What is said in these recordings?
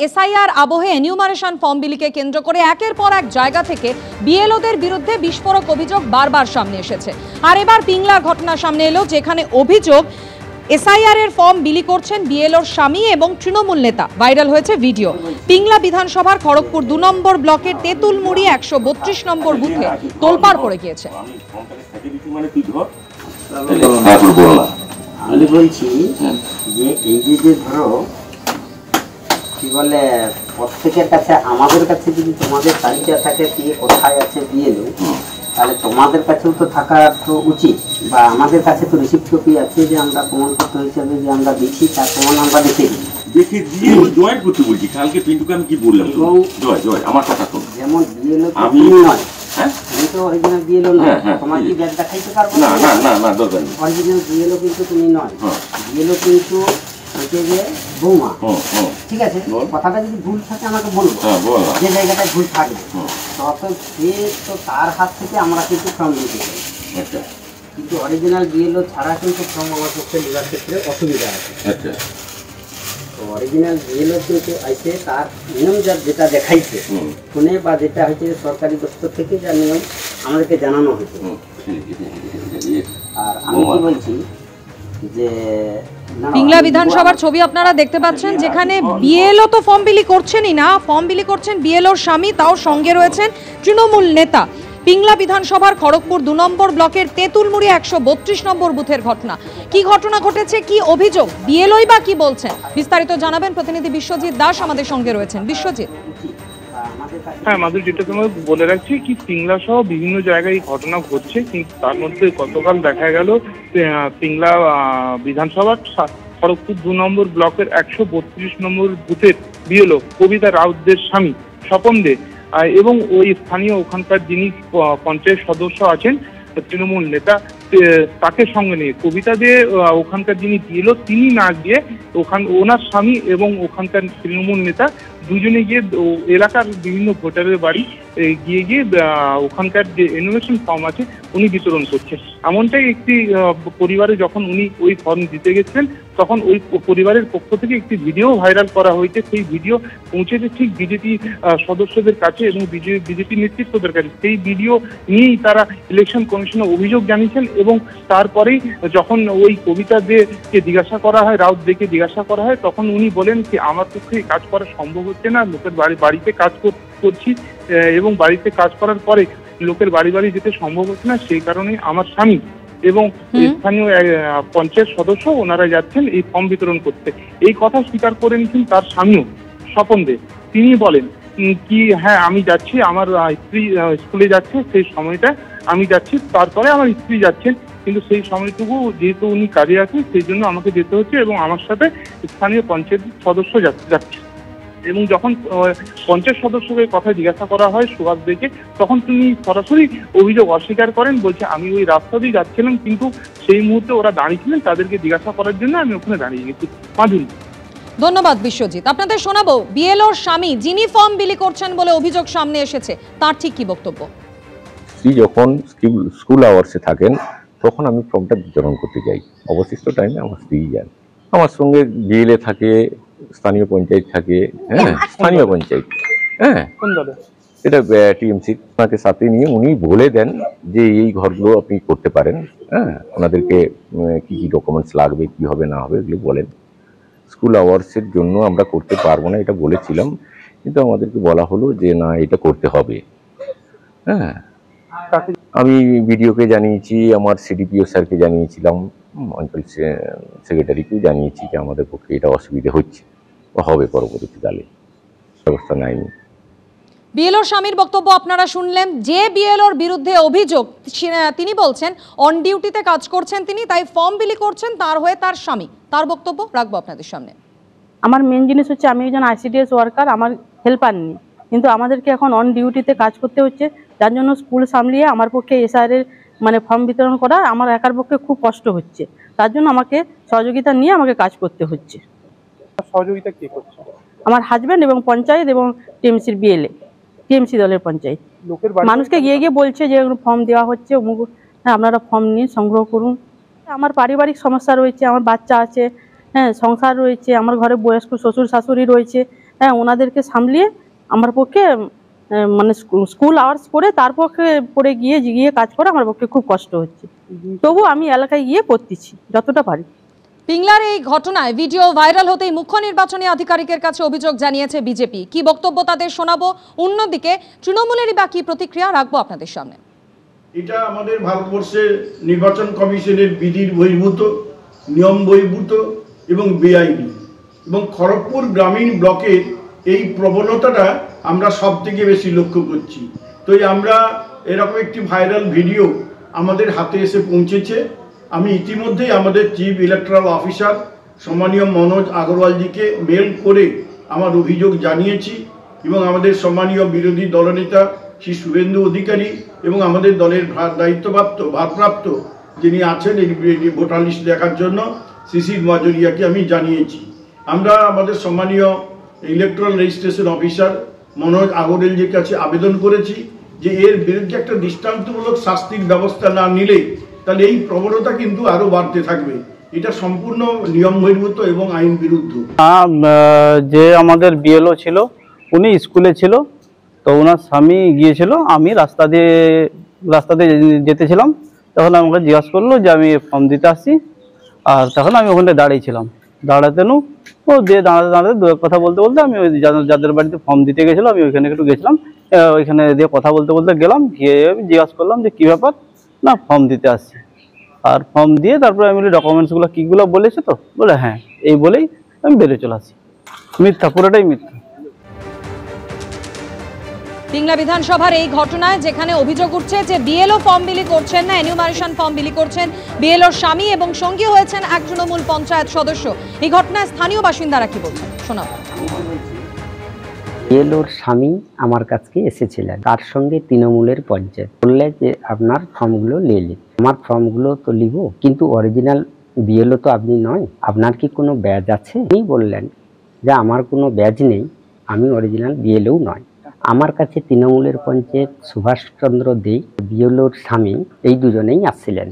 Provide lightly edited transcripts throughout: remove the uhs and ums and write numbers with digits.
SIR আবহে enumeration form বিলিকে কেন্দ্র করে একের পর এক জায়গা থেকে বিএলওদের বিরুদ্ধে বিস্ফোরক অভিযোগ বারবার সামনে এসেছে। আর এবার পিংলার ঘটনা সামনে এলো, যেখানে অভিযোগ এসআইআর এর ফর্ম বিলি করছেন বিএলওর স্বামী এবং তৃণমূল নেতা। ভাইরাল হয়েছে ভিডিও। পিংলা বিধানসভার খড়গপুর 2 নম্বর ব্লকের তেঁতুলমুড়ি 132 নম্বর বুথে তোলপাড় পড়ে গিয়েছে। আমি বলছি যে এই যে ধরো কি বলে প্রত্যেকের কাছে, আমাদের কাছে যদি তোমাদের তালিকা থাকে কি কোথায় আছে বিএলও, তাহলে তোমাদের কাছেও তো থাকা তো উচিত, বা আমাদের কাছে তো রিসিপ্ট কপি আছে যে আমরা প্রমাণপত্র হিসেবে যে আমরা দিচ্ছি তার প্রমাণ আমরা দেখে দিয়ে জয়েন করতে বলছি। কালকে পিন্টুকে আমি কি বললাম, জয় আমার কথা তো, যেমন বিএলও আমি নয়, তুমি তো অরিজিনাল বিএলও নয়, তোমার কি ব্যাগ দেখাইতে পারবো না? না না না দরকার নেই। অরিজিনাল বিএলও কিন্তু তুমি নয়, বিএলও কিন্তু হচ্ছে যে বৌমা। ঠিক আছে, কথাটা যদি ভুল থাকে আমাকে বলবো, যে জায়গাটায় ভুল থাকবে তত সে তো তার হাত থেকে আমরা কিন্তু ফর্ম দিতে পারি। কিন্তু অরিজিনাল বিএলও ছাড়া কিন্তু ফর্ম আমার পক্ষে নেওয়ার ক্ষেত্রে অসুবিধা আছে। তো অরিজিনাল বিএলও কিন্তু আইসে তার নিয়ম যেটা দেখাইছে ফোনে, বা যেটা হচ্ছে সরকারি দপ্তর থেকে যা নিয়ম আমাদেরকে জানানো হয়েছে। আর আমি কি বলছি যে পিংলা বিধানসভার ছবি আপনারা দেখতে পাচ্ছেন, যেখানে বিএলও তো ফর্ম বিলি করছেনই না, ফর্ম বিলি করছেন বিএলওর স্বামী, তাও সঙ্গে রয়েছেন তৃণমূল নেতা। পিংলা বিধানসভার খড়গপুর 2 নম্বর ব্লকের তেঁতুলমুড়ি 132 নম্বর বুথের ঘটনা। কি ঘটনা ঘটেছে, কি অভিযোগ, বিএলওই বা কি বলছেন, বিস্তারিত জানাবেন প্রতিনিধি বিশ্বজিৎ দাস আমাদের সঙ্গে রয়েছেন। বিশ্বজিৎ। হ্যাঁ মাধুর, যেটা তোমাকে বলে রাখছি কি পিংলা সহ বিভিন্ন জায়গায় এই ঘটনা ঘটছে, কিন্তু তার মধ্যে গতকাল দেখা গেল পিংলা বিধানসভার খড়গপুর 2 নম্বর ব্লকের 132 নম্বর বুথের বিএলও কবিতা রাউতদের স্বামী স্বপন দে এবং ওই স্থানীয় ওখানকার যিনি পঞ্চায়েত সদস্য আছেন তৃণমূল নেতা, তাকে সঙ্গে নিয়ে কবিতা দিয়ে ওখানকার যিনি বিএলও তিনি না গিয়ে ওনার স্বামী এবং ওখানকার তৃণমূল নেতা দুজনে গিয়ে এলাকার বিভিন্ন ভোটারের বাড়ি গিয়ে ওখানকার যে এনুমেশন ফর্ম আছে উনি বিতরণ করছেন। এমনটাই একটি পরিবারে যখন উনি ওই ফর্ম দিতে গেছিলেন তখন ওই পরিবারের পক্ষ থেকে একটি ভিডিও ভাইরাল করা হয়েছে। সেই ভিডিও পৌঁছেছে ঠিক বিজেপি সদস্যদের কাছে এবং বিজেপি নেতৃত্বদের কাছে। সেই ভিডিও নিয়েই তারা ইলেকশন কমিশনে অভিযোগ জানিয়েছেন এবং তারপরেই যখন ওই কবিতা দেকে জিজ্ঞাসা করা হয়, রাউত দেকে জিজ্ঞাসা করা হয়, তখন উনি বলেন যে আমার পক্ষে কাজ করা সম্ভব হচ্ছে না, লোকের বাড়িতে কাজ করছি এবং বাড়িতে কাজ করার পরে লোকের বাড়ি যেতে সম্ভব হচ্ছে না, সেই কারণে আমার স্বামী এবং স্থানীয় পঞ্চায়েত সদস্য ওনারা যাচ্ছেন এই ফর্ম বিতরণ করতে। এই কথা স্বীকার করে নিয়েছেন তার স্বামীও স্বপন দে। তিনি বলেন কি হ্যাঁ আমি যাচ্ছি, আমার স্ত্রী স্কুলে যাচ্ছে, সেই সময়টা আমি যাচ্ছি, তারপরে আমার স্ত্রী যাচ্ছেন, কিন্তু সেই সময়টুকু যেহেতু উনি কাজে আছেন সেই জন্য আমাকে যেতে হচ্ছে এবং আমার সাথে স্থানীয় পঞ্চায়েত সদস্য যাচ্ছে। এবং যখন পঞ্চায়েত সদস্যকে কথা জিজ্ঞাসা করা হয় সুভাষ দেকে, তখন তিনি সরাসরি অভিযোগ অস্বীকার করেন, বলছে আমি ওই রাস্তা দিয়ে যাচ্ছিলাম, কিন্তু সেই মুহূর্তে ওরা দাঁড়িয়েছিলেন, তাদেরকে জিজ্ঞাসা করার জন্য আমি ওখানে দাঁড়িয়ে গেছি। মাধুরী। ধন্যবাদ বিশ্বজিৎ। আপনাদের শোনাবো বিএলওর স্বামী যিনি ফর্ম বিলি করছেন বলে অভিযোগ সামনে এসেছে, তার ঠিক কি বক্তব্য। যখন স্কুল আওয়ার্সে থাকেন তখন আমি ফর্মটা বিতরণ করতে যাই, অবশিষ্ট টাইমে আমার স্ত্রী যান। আমার সঙ্গে বিএলএ থাকে, স্থানীয় পঞ্চায়েত থাকে, স্থানীয় পঞ্চায়েত, এটা টিএমসি, ওনাকে সাথে নিয়ে উনি বলে দেন যে এই ঘরগুলো আপনি করতে পারেন, ওনাদেরকে কি কি ডকুমেন্টস লাগবে, কি হবে না হবে এগুলো বলেন। স্কুল আওয়ার্সের জন্য আমরা করতে পারবো না এটা বলেছিলাম, কিন্তু আমাদেরকে বলা হলো যে না এটা করতে হবে। আমি বিডিওকে জানিয়েছি, আমার সিডিপিও স্যারকে জানিয়েছিলাম, অঞ্চল সেক্রেটারিকেও জানিয়েছি যে আমাদের পক্ষে এটা অসুবিধা হচ্ছে, হবে পরবর্তীকালে, ব্যবস্থা নেয়নি। বিএলওর স্বামীর বক্তব্য আপনারা শুনলেন। যে বিএলওর বিরুদ্ধে অভিযোগ তিনি বলছেন অন ডিউটিতে কাজ করছেন তিনি, তাই ফর্ম বিলি করছেন তার হয়ে তার স্বামী। তার বক্তব্য রাখবো আপনাদের সামনে। আমার মেন জিনিস হচ্ছে আমি একজন আইসিডিএস ওয়ার্কার, আমার হেল্পার নেই, কিন্তু আমাদেরকে এখন অন ডিউটিতে কাজ করতে হচ্ছে, যার জন্য স্কুল সামলিয়ে আমার পক্ষে এসআইআর এর ফর্ম বিতরণ করা আমার একার পক্ষে খুব কষ্ট হচ্ছে, তার জন্য আমাকে সহযোগিতা নিয়ে আমাকে কাজ করতে হচ্ছে। সহযোগিতা কে করছে? আমার হাজব্যান্ড এবং পঞ্চায়েত এবং টিএমসির বিএলএ, টিএমসি দলের পঞ্চায়েত মানুষকে গিয়ে বলছে যে ফর্ম দেওয়া হচ্ছে, হ্যাঁ আপনারা ফর্ম নিয়ে সংগ্রহ করুন। আমার পারিবারিক সমস্যা রয়েছে, আমার বাচ্চা আছে, সংসার রয়েছে, আমার ঘরে বয়স্ক শ্বশুর শাশুড়ি রয়েছে, হ্যাঁ ওনাদেরকে সামলিয়ে আমার পক্ষে মানে স্কুল আওয়ার্স করে তার পক্ষে পরে গিয়ে কাজ করা আমার পক্ষে খুব কষ্ট হচ্ছে। তবু আমি এলাকায় গিয়ে করতেছি যতটা পারি। পিংলার এই ঘটনায় ভিডিও ভাইরাল হতেই মুখ্য নির্বাচনী আধিকারিকের কাছে অভিযোগ জানিয়েছে বিজেপি। কি বক্তব্য তাদের শোনাবো, অন্যদিকে তৃণমূলেরই বা কি প্রতিক্রিয়া রাখবো আপনাদের সামনে। এটা আমাদের ভারতবর্ষের নির্বাচন কমিশনের বিধির বহির্ভূত, নিয়ম বহির্ভূত এবং বেআইনি, এবং খড়গপুর গ্রামীণ ব্লকের এই প্রবণতাটা আমরা সব থেকে বেশি লক্ষ্য করছি। তো আমরা এরকম একটি ভাইরাল ভিডিও আমাদের হাতে এসে পৌঁছেছে। আমি ইতিমধ্যেই আমাদের চিফ ইলেকট্রাল অফিসার সম্মানীয় মনোজ আগরওয়ালজিকে মেল করে আমার অভিযোগ জানিয়েছি, এবং আমাদের সম্মানীয় বিরোধী দলনেতা শ্রী শুভেন্দু অধিকারী এবং আমাদের দলের ভারপ্রাপ্ত যিনি আছেন এই ভোটার লিস্ট দেখার জন্য শিশির মাজরিয়াকে আমি জানিয়েছি। আমরা আমাদের সম্মানীয় ইলেকট্রাল রেজিস্ট্রেশন অফিসার মনোজ আগরওয়ালজির কাছে আবেদন করেছি যে এর বিরুদ্ধে একটা দৃষ্টান্তমূলক শাস্তির ব্যবস্থা না নিলে তাহলে এই প্রবণতা কিন্তু আরও বাড়তে থাকবে। এটা সম্পূর্ণ নিয়ম বহির্ভূত এবং আইন বিরুদ্ধ। যে আমাদের বিএলও ছিল উনি স্কুলে ছিল, তো ওনার স্বামী গিয়েছিল, আমি রাস্তা দিয়ে যেতেছিলাম, তখন আমাকে জিজ্ঞাসা করলো যে আমি ফর্ম দিতে আসছি, আর তখন আমি ওখানে দাঁড়িয়েছিলাম। দাঁড়াতেনু ও দিয়ে দাঁড়াতে দু এক কথা বলতে আমি ওই যাদের বাড়িতে ফর্ম দিতে গেছিলো আমি ওইখানে একটু গেছিলাম, ওইখানে দিয়ে কথা বলতে গেলাম, গিয়ে আমি জিজ্ঞাসা করলাম যে কী ব্যাপার, না ফর্ম দিতে আসছি। আর ফর্ম দিয়ে তারপরে আমি ডকুমেন্টসগুলো কীগুলো বলেছে, তো বলে হ্যাঁ, এই বলেই আমি বেরিয়ে চলে আসি। মিথ্যা, পুরোটাই মিথ্যা। পিংলা বিধানসভার এই ঘটনায় যেখানে অভিযোগ উঠছে যে বিএলও ফর্ম বিলি করছেন না, এনিউমারেশন ফর্ম বিলি করছেন বিএলওর স্বামী এবং সঙ্গী হয়েছেন এক তৃণমূল পঞ্চায়েত সদস্য। এই ঘটনায় স্থানীয় বাসিন্দারা কি বলছেন শোনাব। বিএলওর স্বামী আমার কাছে এসেছিলেন, তার সঙ্গে তৃণমূলের পঞ্চায়েত বললে যে আপনার ফর্মগুলো নিয়ে আমার ফর্মগুলো তো লিব, কিন্তু অরিজিনাল বিএলও তো আপনি নয়, আপনার কি কোনো ব্যাজ আছে? উনি বললেন যে আমার কোনো ব্যাজ নেই, আমি অরিজিনাল বিএলও নয়। আমার কাছে তৃণমূলের পঞ্চায়েত সুভাষচন্দ্র দে বিএলওর স্বামী এই দুজনেই আসছিলেন।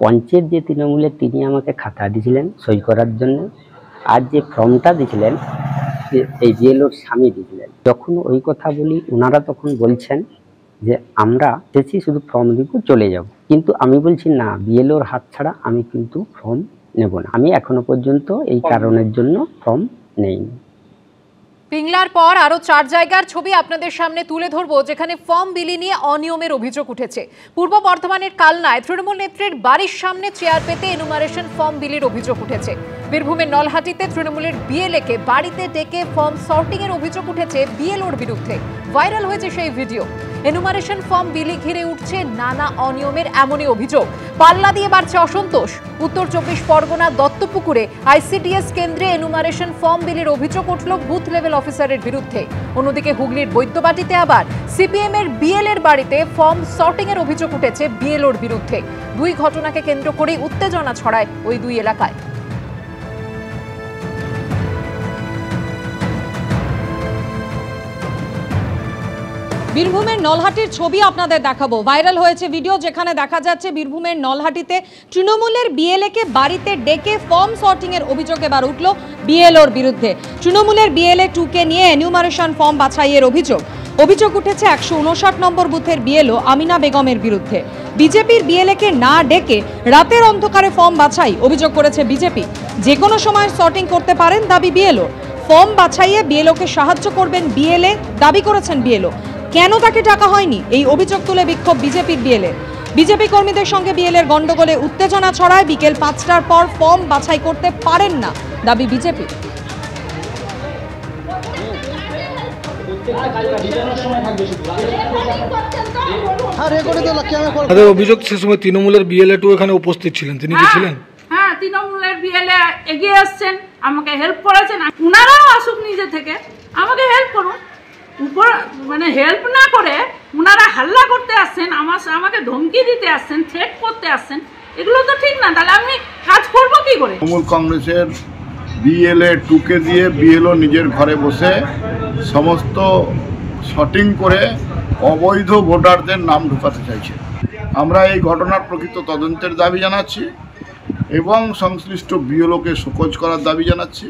পঞ্চায়েত যে তৃণমূলের তিনি আমাকে খাতা দিয়েছিলেন সই করার জন্য, আর যে ফর্মটা দিয়েছিলেন এই বিএলওর স্বামী দিয়েছিলেন। যখন ওই কথা বলি ওনারা তখন বলছেন যে আমরা এসেছি শুধু ফর্ম দিব চলে যাব, কিন্তু আমি বলছি না, বিএলওর হাত ছাড়া আমি কিন্তু ফর্ম নেব না, আমি এখনো পর্যন্ত এই কারণের জন্য ফর্ম নেইনি। পিংলার পর আরো 4 জায়গার ছবি আপনাদের সামনে তুলে ধরবো যেখানে ফর্ম বিলি নিয়ে অনিয়মের অভিযোগ উঠেছে। পূর্ব বর্ধমানের কালনায় তৃণমূল নেত্রীর বাড়ির সামনে চেয়ার পেতে এনুমারেশন ফর্ম বিলির অভিযোগ উঠেছে। বীরভূমের নলহাটিতে তৃণমূলের বিএলএকে বাড়িতে ডেকে ফর্ম সর্টিং এর অভিযোগ উঠেছে বিএলওর বিরুদ্ধে। ভাইরাল হয়েছে সেই ভিডিও। এনুমারেশন ফর্ম বিলি ঘিরে উঠছে নানা অনিয়মের এমনই অভিযোগ। পাল্লা দিয়ে বাড়ছে অসন্তোষ। উত্তর 24 পরগনা দত্তপুকুরে আইসিডিএস কেন্দ্রে এনুমারেশন ফর্ম বিলির অভিযোগ উঠল বুথ লেভেল অফিসারের বিরুদ্ধে। অন্যদিকে হুগলির বৈদ্যবাটিতে আবার সিপিএম এর বিএল এর বাড়িতে ফর্ম সর্টিং এর অভিযোগ উঠেছে বিএলওর বিরুদ্ধে। দুই ঘটনাকে কেন্দ্র করে উত্তেজনা ছড়ায় ওই দুই এলাকায়। বীরভূমের নলহাটির ছবি আপনাদের দেখাবো। ভাইরাল হয়েছে ভিডিও যেখানে দেখা যাচ্ছে বীরভূমের নলহাটিতে তৃণমূলের বিএলএকে বাড়িতে ডেকে ফর্ম সর্টিং এর অভিযোগ এবার উঠল বিএলওর বিরুদ্ধে। তৃণমূলের বিএলএ 2কে নিয়ে এনিউমারেশন ফর্ম বাছাইয়ের অভিযোগ উঠেছে 159 নম্বর বুথের বিএলও আমিনা বেগমের বিরুদ্ধে। বিজেপির বিএলএকে না ডেকে রাতের অন্ধকারে ফর্ম বাছাই অভিযোগ করেছে বিজেপি। যে কোনো সময় সর্টিং করতে পারেন দাবি বিএলও। ফর্ম বাছাইয়ে বিএলওকে সাহায্য করবেন বিএলএ দাবি করেছেন বিএলও। কেন তাকে ডাকা হয়নি এই অভিযোগ তুলে বিক্ষোভ বিজেপির বিএলএ। বিজেপি কর্মীদের সঙ্গে বিএলএর গন্ডগোলে উত্তেজনা ছড়ায়। বিকেল 5টার পর ফর্ম বাছাই করতে পারেন না দাবি বিজেপি। অভিযোগ সে সময় তৃণমূলের বিএলএ 2 এখানে উপস্থিত ছিলেন, তিনি কি ছিলেন? হ্যাঁ, তৃণমূলের বিএলএ এগিয়ে আসছেন, আমাকে হেল্প করেছেন। উনারাও আসুক নিজে থেকে, আমাকে হেল্প করুন। উপর মানে হেল্প না করে উনারা হাল্লা করতে আসছেন, আমাকে ধমকি দিতে আসছেন, থ্রেট করতে আসছেন, এগুলো তো ঠিক না। তাহলে আমি কাজ করবো কি করে? তৃণমূল কংগ্রেসের বিএলএ 2কে দিয়ে বিএলও নিজের ঘরে বসে সমস্ত শটিং করে অবৈধ ভোটারদের নাম ঢুকাতে চাইছে। আমরা এই ঘটনার প্রকৃত তদন্তের দাবি জানাচ্ছি এবং সংশ্লিষ্ট বিএলওকে শোকজ করার দাবি জানাচ্ছি।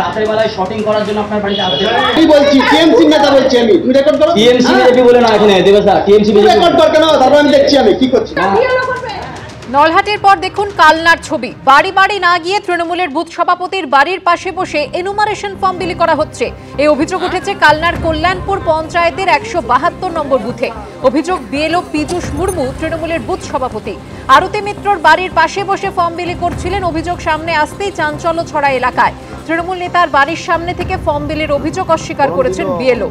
রাতের বেলায় শটিং করার জন্য আপনার বাড়িতে আসবে কি বলছি টিএমসি নেতা বলছি আমি তুমি রেকর্ড করো টিএমসি বিজেপি বলে না এখানে দেবে স্যার টিএমসি বিজেপি রেকর্ড কর কেন তারপর আমি দেখছি আমি কি করছি নলহাটের পর দেখুন কালনার ছবি বাড়ি বাড়ি না গিয়ে তৃণমূলের বুথ সভাপতির বাড়ির পাশে বসে এনুমারেশন ফর্ম বিলি করা হচ্ছে। এই অভিযোগ উঠেছে কালনার কল্যাণপুর পঞ্চায়েতের 172 নম্বর বুথে। অভিযোগ বিএলও পীযূষ মুর্মু তৃণমূলের বুথ সভাপতি আরতি মিত্রর বাড়ির পাশে বসে ফর্ম বিলি করছিলেন। অভিযোগ সামনে আসতেই চাঞ্চল্য ছড়া এলাকায়। তৃণমূল নেতার বাড়ির সামনে থেকে ফর্ম বিলির অভিযোগ অস্বীকার করেছেন বিএলও।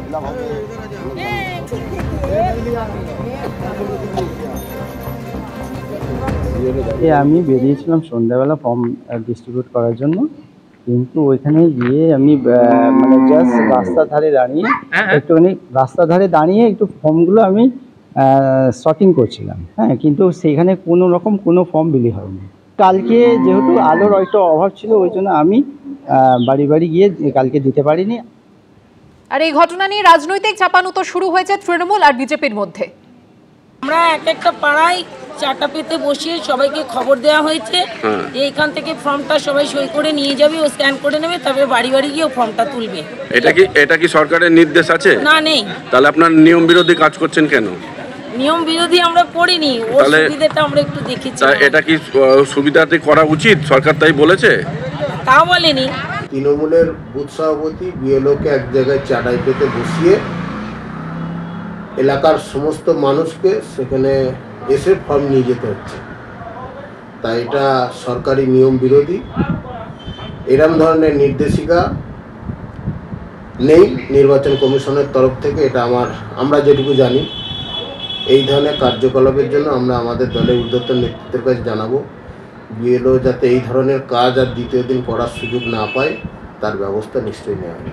আমি বেরিয়েছিলাম সন্ধ্যাবেলা ফর্ম ডিস্ট্রিবিউট করার জন্য, কিন্তু ওইখানে গিয়ে আমি মানে জাস্ট রাস্তার ধারে দাঁড়িয়ে একটু ফর্মগুলো আমি সর্টিং করছিলাম। হ্যাঁ, কিন্তু সেখানে কোনো রকম কোনো ফর্ম বিলি হয়নি। কালকে যেহেতু আলোর একটা অভাব ছিল ওই জন্য আমি বাড়ি বাড়ি গিয়ে কালকে দিতে পারিনি। আর এই ঘটনা নিয়ে রাজনৈতিক চাপানুতো শুরু হয়েছে তৃণমূল আর বিজেপির মধ্যে। আমরা এক একটা পাড়ায় চাটা পেতে বসিয়ে সবাইকে খবর দেওয়া হয়েছে যে এখান থেকে ফর্মটা সবাই সই করে নিয়ে যাবে, ও স্ক্যান করে নেবে, তারপরে বাড়ি বাড়ি গিয়ে ফর্মটা তুলবে। এটা কি সরকারের নির্দেশ আছে? না, নেই। তাহলে আপনার নিয়ম বিরোধী কাজ করছেন কেন? নিয়ম বিরোধী আমরা করিনি, ও সুবিধাটা আমরা একটু দেখেছি। এটা কি সুবিধাতে করা উচিত? সরকার তাই বলেছে? তা বলেনি। তৃণমূলের বুথ সভাপতি বিএলওকে এক জায়গায় চাটাই পেতে বসিয়ে এলাকার সমস্ত মানুষকে সেখানে এসে ফর্ম নিয়ে যেতে হচ্ছে, তাই এটা সরকারি নিয়ম বিরোধী। এরম ধরনের নির্দেশিকা নেই নির্বাচন কমিশনের তরফ থেকে। এটা আমরা যেটুকু জানি, এই ধরনের কার্যকলাপের জন্য আমরা আমাদের দলের ঊর্ধ্বতন নেতৃত্বের কাছে জানাবো, বিএলও যাতে এই ধরনের কাজ আর দ্বিতীয় দিন করার সুযোগ না পায় তার ব্যবস্থা নিশ্চয়ই নেওয়া হবে।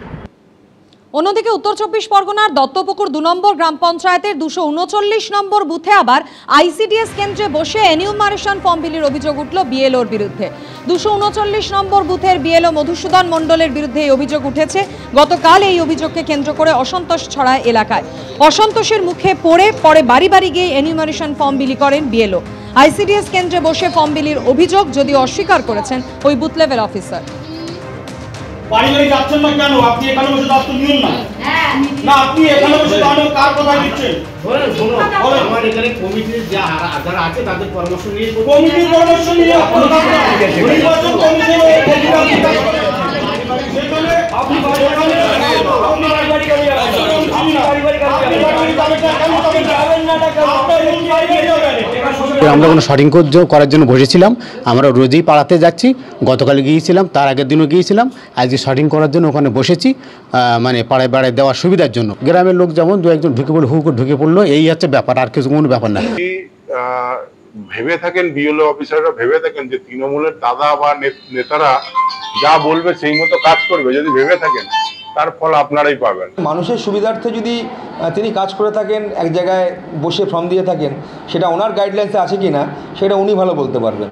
অন্যদিকে উত্তর 24 পরগনার দত্তপুকুর 2 নম্বর গ্রাম পঞ্চায়েতের 239 নম্বর বুথে আবার আইসিডিএস কেন্দ্রে বসে এনিউমারেশন ফর্ম বিলির অভিযোগ উঠল বিএলওর বিরুদ্ধে। 239 নম্বর বুথের বিএলও মধুসূদন মণ্ডলের বিরুদ্ধে এই অভিযোগ উঠেছে। গতকাল এই অভিযোগকে কেন্দ্র করে অসন্তোষ ছড়ায় এলাকায়। অসন্তোষের মুখে পরে বাড়ি বাড়ি গিয়ে এনিউমারেশন ফর্ম বিলি করেন বিএলও। আইসিডিএস কেন্দ্রে বসে ফর্ম বিলির অভিযোগ যদিও অস্বীকার করেছেন ওই বুথ লেভেল অফিসার। বাড়ি বাড়ি যাচ্ছেন না কেন? আপনি এখানে বসে দায়িত্ব নিন না। না, আপনি এখানে বসে দাঁড়িয়ে কার কথা দিচ্ছেন? আমার এখানে কমিটির যারা আছে তাদের পরামর্শ নিয়ে কমিটির পরামর্শ নিয়ে নির্বাচন কমিশন আমরা কোনো শটিং করার জন্য বসেছিলাম। আমরা রোজই পাড়াতে যাচ্ছি, গতকাল গিয়েছিলাম, তার আগের দিনও গিয়েছিলাম। আজকে শটিং করার জন্য ওখানে বসেছি, মানে পাড়ায় পাড়ায় দেওয়ার সুবিধার জন্য। গ্রামের লোক যেমন দু একজন ঢুকে পড়লো, ঢুকে পড়লো, এই হচ্ছে ব্যাপার, আর কিছু কোনো ব্যাপার না। ভেবে থাকেন বিএলও অফিসাররা ভেবে থাকেন যে তৃণমূলের দাদা বা নেতারা যা বলবে সেই মতো কাজ করবে, যদি ভেবে থাকেন তার ফল আপনারাই পাবেন। মানুষের সুবিধার্থে যদি তিনি কাজ করে থাকেন, এক জায়গায় বসে ফর্ম দিয়ে থাকেন, সেটা ওনার গাইডলাইন্সে আছে কি না সেটা উনি ভালো বলতে পারবেন।